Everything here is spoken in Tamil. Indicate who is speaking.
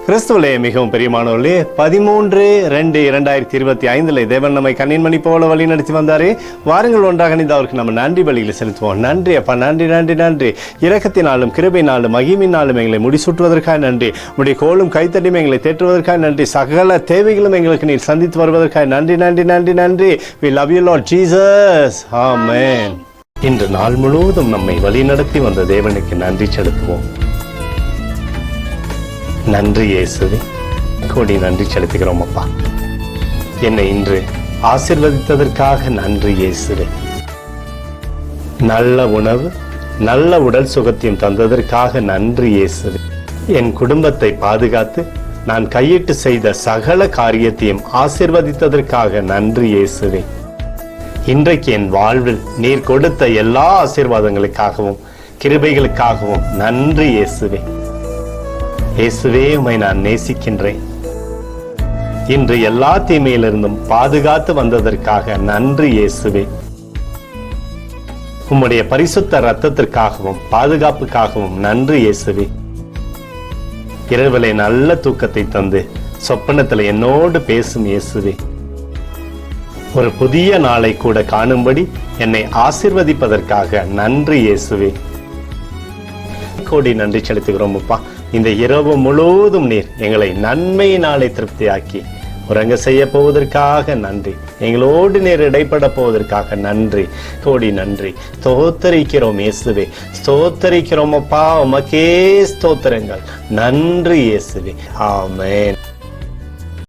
Speaker 1: கிறிஸ்துவிலே மிகவும் பிரியமானவர்களே, 13/2/2025 தேவன் நம்மை கண்ணின்மணி போல வழி நடத்தி வந்தாரே. வாருங்கள் ஒன்றாக இணைந்து அவருக்கு நம்ம நன்றி பலியில் செலுத்துவோம். நன்றி அப்பா, நன்றி நன்றி நன்றி. இரக்கத்தினாலும் கிருபையினாலும் மகிமையினாலும் எங்களை முடிசூட்டுவதற்காக நன்றி. உடைய கோலும் கைத்தடியும் எங்களை தேற்றுவதற்காக நன்றி. சகல தேவைகளும் எங்களுக்கு நீர் சந்தித்து வருவதற்காக நன்றி நன்றி நன்றி நன்றி. We love you Lord Jesus. Amen. இன்று நாள் முழுவதும் நம்மை வழி நடத்தி வந்த தேவனுக்கு நன்றி செலுத்துவோம். நன்றி இயேசுவே, கோடி நன்றி செலுத்துகிறோம் அப்பா. என்னை இன்று ஆசீர்வதித்ததற்காக நன்றி இயேசுவே. நல்ல உணவு, நல்ல உடல் சுகத்தையும் தந்ததற்காக நன்றி இயேசுவே. என் குடும்பத்தை பாதுகாத்து நான் கையிட்டு செய்த சகல காரியத்தையும் ஆசீர்வதித்ததற்காக நன்றி இயேசுவே. இன்றைக்கு என் வாழ்வில் நீர் கொடுத்த எல்லா ஆசீர்வாதங்களுக்காகவும் கிருபைகளுக்காகவும் நன்றி இயேசுவே. இயேசுவே, உம்மை நான் நேசிக்கின்றேன். இன்று எல்லா தீமையிலிருந்தும் பாதுகாத்து வந்ததற்காக நன்றி இயேசுவே. உம்முடைய பரிசுத்த இரத்தத்திற்காகவும் பாதுகாப்புக்காகவும் நன்றி இயேசுவே. இரவிலே நல்ல தூக்கத்தை தந்து சொப்பனத்தில் என்னோடு பேசும் இயேசுவே. ஒரு புதிய நாளை கூட காணும்படி என்னை ஆசீர்வதிப்பதற்காக நன்றி இயேசுவே. கோடி நன்றி செலுத்துகிறோம் அப்பா. இந்த இரவு முழுவதும் நீர் எங்களை நன்மையினாலே திருப்தியாக்கி உறங்க செய்ய போவதற்காக நன்றி. எங்களோடு நீர் இடைப்பட போவதற்காக நன்றி. கோடி நன்றி. ஸ்தோத்தரிக்கிறோம் இயேசுவே, ஸ்தோத்தரிக்கிறோம் அப்பா. உமக்கே ஸ்தோத்திரங்கள். நன்றி இயேசுவே. ஆமென்.